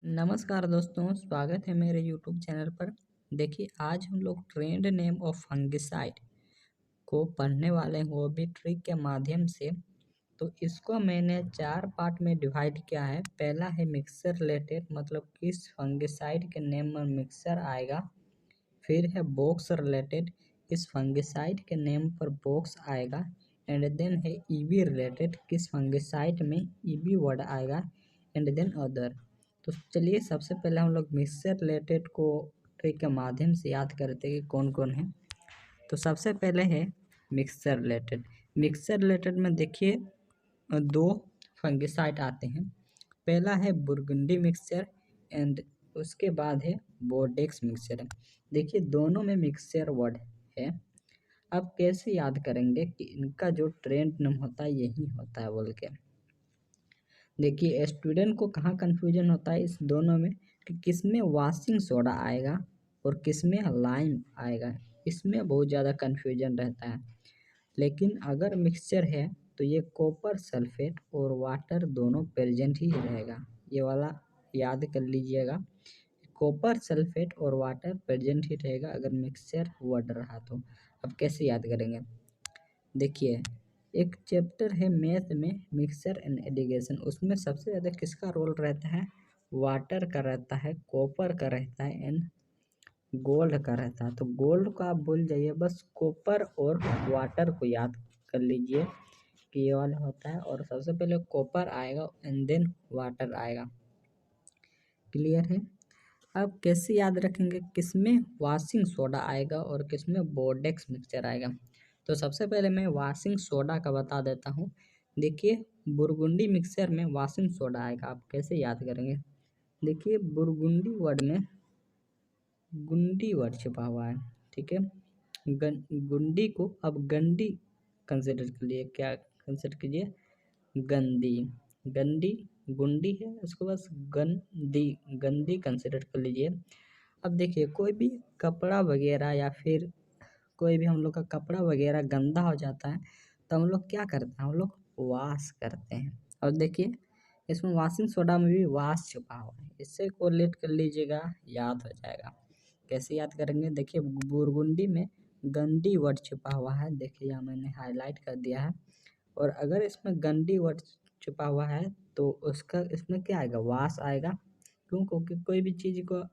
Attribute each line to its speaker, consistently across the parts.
Speaker 1: नमस्कार दोस्तों, स्वागत है मेरे यूट्यूब चैनल पर। देखिए, आज हम लोग ट्रेंड नेम ऑफ फंगिसाइड को पढ़ने वाले हैं, वो भी ट्रिक के माध्यम से। तो इसको मैंने 4 पार्ट में डिवाइड किया है। पहला है मिक्सर रिलेटेड, मतलब किस फंगिसाइड के नेम में मिक्सर आएगा। फिर है बॉक्स रिलेटेड, इस फंगिसाइड के नेम पर बॉक्स आएगा। एंड देन है ईबी रिलेटेड, किस फंगिसाइड में ईबी वर्ड आएगा। And then other. तो चलिए सबसे पहले हम लोग मिक्सर रिलेटेड को ट्रिक के माध्यम से याद करते हैं कि कौन कौन है। तो सबसे पहले है मिक्सर रिलेटेड। मिक्सर रिलेटेड में देखिए दो फंगिसाइड आते हैं। पहला है बुरगुंडी मिक्सचर एंड उसके बाद है बोर्डेक्स मिक्सचर। देखिए दोनों में मिक्सचर वर्ड है। अब कैसे याद करेंगे कि इनका जो ट्रेंड नेम होता है यही होता है बोल के। देखिए स्टूडेंट को कहाँ कन्फ्यूजन होता है इस दोनों में कि किस में वॉशिंग सोडा आएगा और किस में लाइम आएगा, इसमें बहुत ज़्यादा कन्फ्यूजन रहता है। लेकिन अगर मिक्सचर है तो ये कॉपर सल्फेट और वाटर दोनों प्रेजेंट ही रहेगा। ये वाला याद कर लीजिएगा, कॉपर सल्फेट और वाटर प्रेजेंट ही रहेगा अगर मिक्सचर वर्ड रहा तो। अब कैसे याद करेंगे, देखिए एक चैप्टर है मैथ में मिक्सचर एंड एडिगेशन, उसमें सबसे ज़्यादा किसका रोल रहता है, वाटर का रहता है, कॉपर का रहता है एंड गोल्ड का रहता है। तो गोल्ड को आप भूल जाइए, बस कॉपर और वाटर को याद कर लीजिए कि ये वाला होता है। और सबसे पहले कॉपर आएगा एंड देन वाटर आएगा। क्लियर है। अब कैसे याद रखेंगे किसमें वॉशिंग सोडा आएगा और किसमें बोर्डेक्स मिक्सचर आएगा। तो सबसे पहले मैं वॉशिंग सोडा का बता देता हूँ। देखिए बुरगुंडी मिक्सचर में वॉशिंग सोडा आएगा। आप कैसे याद करेंगे, देखिए बुरगुंडी वर्ड में गुंडी वर्ड छुपा हुआ है, ठीक है। गुंडी को अब गंदी कंसिडर कर लिए, क्या कंसिडर कीजिए, गंदी। गंदी गुंडी है, उसको बस गंदी गंदी कंसिडर कर लीजिए। अब देखिए कोई भी कपड़ा वगैरह या फिर कोई भी हम लोग का कपड़ा वगैरह गंदा हो जाता है तो हम लोग क्या करते हैं, हम लोग वॉश करते हैं। और देखिए इसमें वॉशिंग सोडा में भी वॉश छुपा हुआ है, इससे कोरिलेट कर लीजिएगा, याद हो जाएगा। कैसे याद करेंगे, देखिए बुरगुंडी में गंदी वर्ड छुपा हुआ है, देखिए यहाँ मैंने हाईलाइट कर दिया है। और अगर इसमें गंदी वर्ड छुपा हुआ है तो उसका इसमें क्या आएगा, वास आएगा। क्यों, क्योंकि कोई भी चीज़ को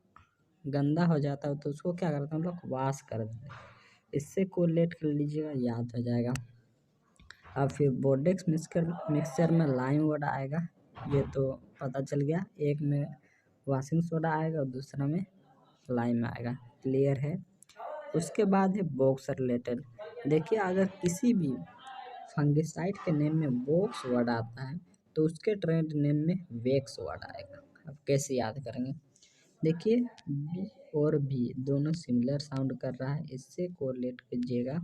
Speaker 1: गंदा हो जाता है तो उसको क्या करते हैं हम लोग, वाश कर देते हैं। इससे कोरिलेट कर लीजिएगा, याद हो जाएगा। अब फिर बोर्डेक्स मिक्सचर में लाइम वर्ड आएगा, ये तो पता चल गया। एक में वॉशिंग सोडा आएगा और दूसरा में लाइम आएगा। क्लियर है। उसके बाद है बॉक्स रिलेटेड। देखिए अगर किसी भी फंगिसाइड के नेम में बॉक्स वर्ड आता है तो उसके ट्रेंड नेम में वेक्स वर्ड आएगा। अब कैसे याद करेंगे, देखिए बी और बी दोनों सिमिलर साउंड कर रहा है, इससे कोरिलेट कीजिएगा।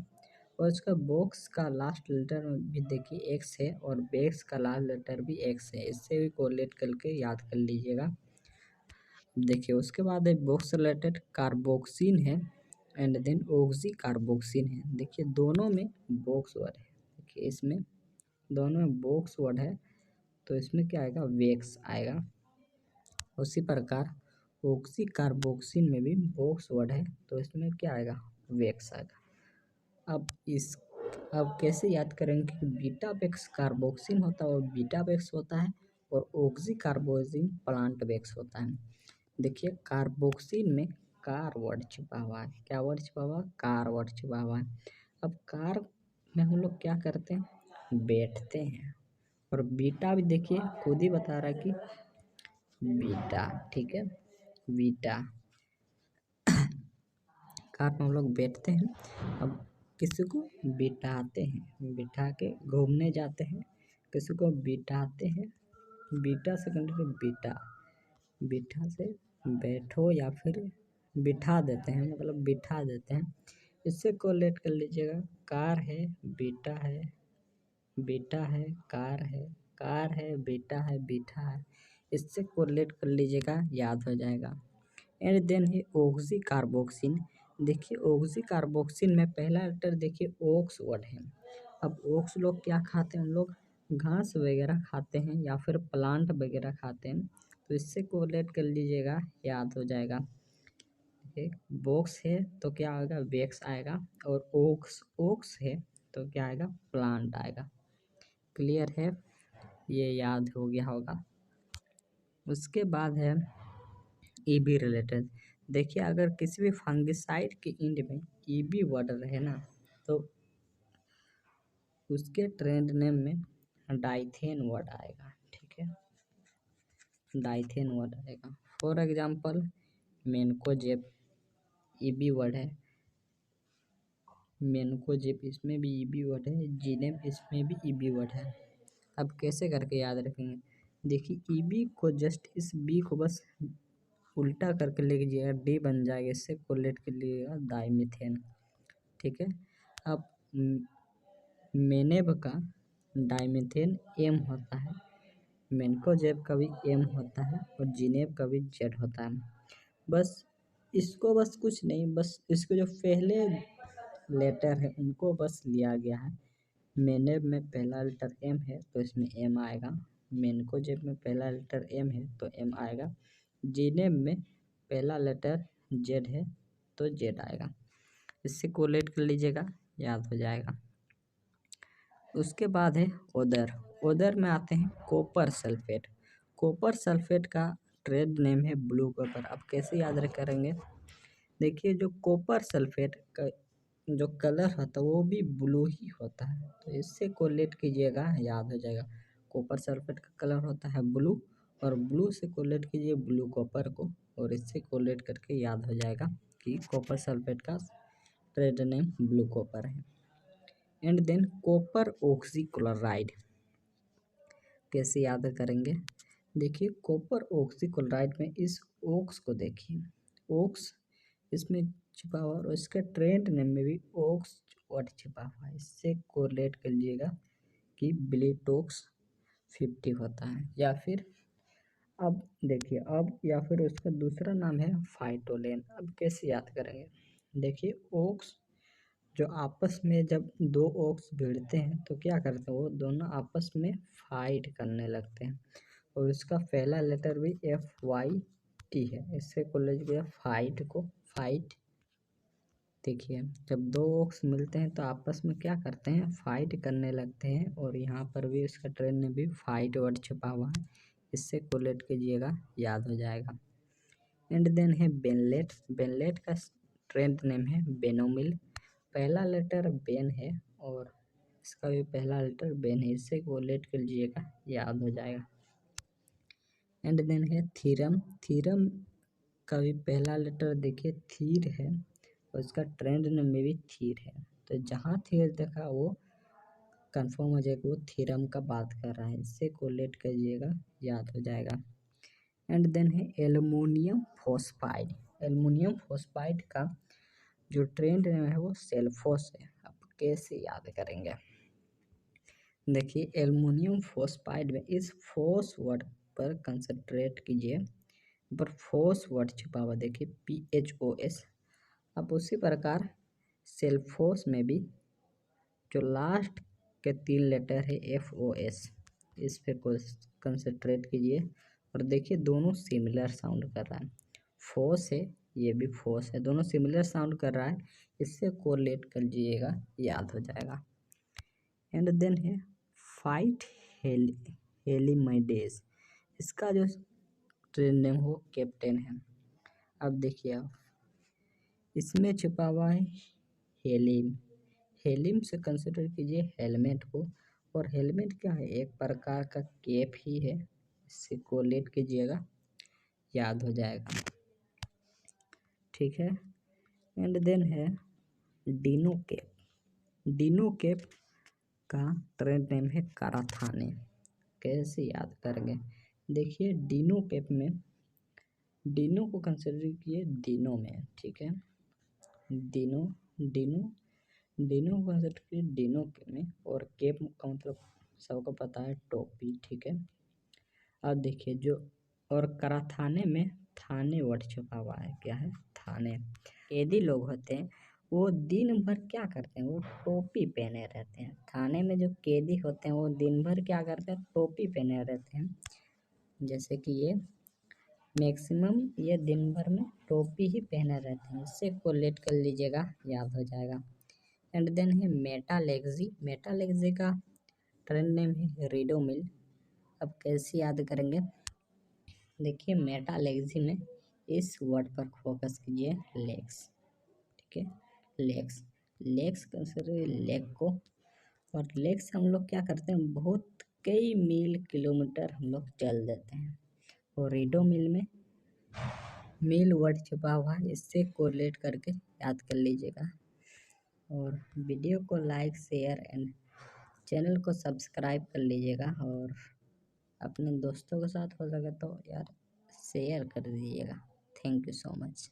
Speaker 1: और उसका बॉक्स का लास्ट लेटर भी देखिए एक्स है और बेक्स का लास्ट लेटर भी एक्स है, इससे भी कोरिलेट करके याद कर लीजिएगा। देखिए उसके बाद एक बॉक्स रिलेटेड कार्बोक्सिन है एंड देन ऑक्सी कार्बोक्सिन है। देखिए दोनों में बॉक्स वर्ड है, देखिए इसमें दोनों में बॉक्स वर्ड है तो इसमें क्या आएगा, वेक्स आएगा। उसी प्रकार ऑक्सी कार्बोक्सिन में भी बॉक्स वर्ड है तो इसमें क्या आएगा, वेक्स आएगा। अब कैसे याद करेंगे कि बीटा बेक्स कार्बोक्सिन होता है और बीटा बेक्स होता है और ऑक्सी कार्बोक्सिन प्लांट बेक्स होता है। देखिए कार्बोक्सिन में कार वर्ड छुपा हुआ है, क्या वर्ड छुपा हुआ है, कार वर्ड छुपा हुआ है। अब कार में हम लोग क्या करते हैं, बैठते हैं। और बीटा भी देखिए खुद ही बता रहा है कि बीटा, ठीक है, बीटा कार में हम लोग बैठते हैं। अब किसी को बिठाते हैं, बिठा के घूमने जाते हैं, किसी को बिठाते हैं, बीटा से कंटिन्यू बीटा, बिठा से बैठो या फिर बिठा देते हैं, मतलब बिठा देते हैं। इससे कोरिलेट कर लीजिएगा, कार है बीटा है, बीटा है कार है, कार है बीटा है, बीठा है। इससे कोरिलेट कर लीजिएगा, याद हो जाएगा। एंड देन है ऑक्सी कार्बोक्सिन। देखिए ऑक्सी कार्बोक्सिन में पहला लेटर देखिए ओक्स वर्ड है। अब ओक्स लोग क्या खाते हैं, हम लोग घास वगैरह खाते हैं या फिर प्लांट वगैरह खाते हैं। तो इससे कोरिलेट कर लीजिएगा, याद हो जाएगा। ठीक, बॉक्स है तो क्या आएगा, वेक्स आएगा, और ओक्स ओक्स है तो क्या आएगा, प्लांट आएगा। क्लियर है, ये याद हो गया होगा। उसके बाद है ईबी रिलेटेड। देखिए अगर किसी भी फंगिसाइड के एंड में ईबी वर्ड रहे ना, तो उसके ट्रेंड नेम में डाइथेन वर्ड आएगा। ठीक है, डाइथेन वर्ड आएगा। For example mancozeb EB word है, मेनकोजेब इसमें भी ईबी वर्ड है, जीनेम इसमें भी ईबी वर्ड है। अब कैसे करके याद रखेंगे, देखिए ईबी को जस्ट इस बी को बस उल्टा करके लिख लीजिएगा, डी बन जाएगा, इससे कोरिलेट कर लीजिएगा डाइमीथेन। ठीक है, अब मेनेब का डाइमीथेन एम होता है, मेनकोजेब का भी एम होता है, और जीनेब का भी जेड होता है। बस इसको बस कुछ नहीं, बस इसके जो पहले लेटर है उनको बस लिया गया है। मेनेब में पहला लेटर एम है तो इसमें एम आएगा, मेनकोजेब में पहला लेटर एम है तो एम आएगा, जीनेब में पहला लेटर जेड है तो जेड आएगा। इससे कोरिलेट कर लीजिएगा, याद हो जाएगा। उसके बाद है ओदर। ओदर में आते हैं कॉपर सल्फेट। कॉपर सल्फेट का ट्रेड नेम है ब्लू कॉपर। अब कैसे याद करेंगे, देखिए जो कॉपर सल्फेट का जो कलर होता है वो भी ब्लू ही होता है, तो इससे कोरिलेट कीजिएगा, याद हो जाएगा। कॉपर सल्फेट का कलर होता है ब्लू, और ब्लू से कोरिलेट कीजिए ब्लू कॉपर को, और इससे कोरिलेट करके याद हो जाएगा कि कॉपर सल्फेट का ट्रेड नेम ब्लू कॉपर है। एंड देन कॉपर ऑक्सीक्लोराइड कैसे याद करेंगे, देखिए कॉपर ऑक्सीक्लोराइड में इस ओक्स को देखिए, ओक्स इसमें छिपा हुआ और इसके ट्रेंड नेम में भी ओक्स वर्ड छिपा हुआ है, इससे कोरिलेट कर लीजिएगा कि ब्लिटोक्स 50 होता है। या फिर अब देखिए, अब या फिर उसका दूसरा नाम है फाइटोलेन। अब कैसे याद करेंगे, देखिए ओक्स जो आपस में जब दो ओक्स भिड़ते हैं तो क्या करते हैं, वो दोनों आपस में फाइट करने लगते हैं, और इसका पहला लेटर भी FYT है, इससे कॉलेज गया फाइट को, फाइट। देखिए जब दो ओक्स मिलते हैं तो आपस में क्या करते हैं, फाइट करने लगते हैं, और यहाँ पर भी इसका ट्रेंड में भी फाइट वर्ड छुपा हुआ है, इससे कोरिलेट कीजिएगा, याद हो जाएगा। एंड देन है बेनलेट। बेनलेट का ट्रेंड नेम है बेनोमिल। पहला लेटर बेन है और इसका भी पहला लेटर बेन है, इससे कोरिलेट कर लीजिएगा, याद हो जाएगा। एंड देन है थीरम। थीरम का भी पहला लेटर देखिए थीर है, और इसका ट्रेंड नेम में भी थीर है, तो जहाँ थीर देखा वो कंफर्म हो जाएगा वो थीरम का बात कर रहा है, इससे कोरिलेट करिएगा, याद हो जाएगा। एंड देन है एल्युमिनियम फॉस्फाइड। एल्युमिनियम फॉस्फाइड का जो ट्रेंड नेम है वो सेल्फोस है। अब कैसे याद करेंगे, देखिए एल्युमिनियम फॉस्फाइड में इस फोस वर्ड पर कंसंट्रेट कीजिए, पर फोस वर्ड छिपा हुआ देखिए PHOS। अब उसी प्रकार सेल्फोस में भी जो लास्ट के 3 लेटर है FOS, इस पे कंसंट्रेट कीजिए, और देखिए दोनों सिमिलर साउंड कर रहा है, फोस है ये भी फोस है, दोनों सिमिलर साउंड कर रहा है, इससे कोरिलेट कर लीजिएगा, याद हो जाएगा। एंड देन है फाइट हेलीमाइडेज। इसका जो ट्रेंड नेम हो कैप्टन है। अब देखिए आप, इसमें छिपा हुआ है हेलिम। हेलिम से कंसिडर कीजिए हेलमेट को, और हेलमेट क्या है, एक प्रकार का कैप ही है, इससे कोरिलेट कीजिएगा, याद हो जाएगा। ठीक है, एंड देन है डिनो कैप। डिनो कैप का ट्रेंड नेम है काराथाने। कैसे याद करेंगे, देखिए डिनो कैप में डिनो को कंसिडर किए डिनो में, ठीक है, डिनो डिनो डिनो को कंसिडर किए डिनो में, और कैप का मतलब सबको पता है टोपी, ठीक है। अब देखिए जो, और कराथाने में थाने वर्ड छुपा हुआ है, क्या है, थाने। कैदी लोग होते हैं वो दिन भर क्या करते हैं, वो टोपी पहने रहते हैं। थाने में जो कैदी होते हैं वो दिन भर क्या करते हैं, टोपी पहने रहते हैं। जैसे कि ये मैक्सिमम ये दिन भर में टोपी ही पहने रहते हैं, इससे कोरिलेट कर लीजिएगा, याद हो जाएगा। एंड देन है मेटालेक्सी। मेटालेक्सी का ट्रेंड नेम है रिडोमिल। अब कैसे याद करेंगे, देखिए मेटालेक्सी में इस वर्ड पर फोकस कीजिए, लेग्स, ठीक है, लेग्स। लेग्स कंसिडर लेग को, और लेग से हम लोग क्या करते हैं, बहुत कई मील किलोमीटर हम लोग चल देते हैं। और रीडो मिल में मील वर्ड छुपा हुआ है, इससे कोरिलेट करके याद कर लीजिएगा। और वीडियो को लाइक शेयर एंड चैनल को सब्सक्राइब कर लीजिएगा, और अपने दोस्तों के साथ हो सके तो यार शेयर कर दीजिएगा। Thank you so much.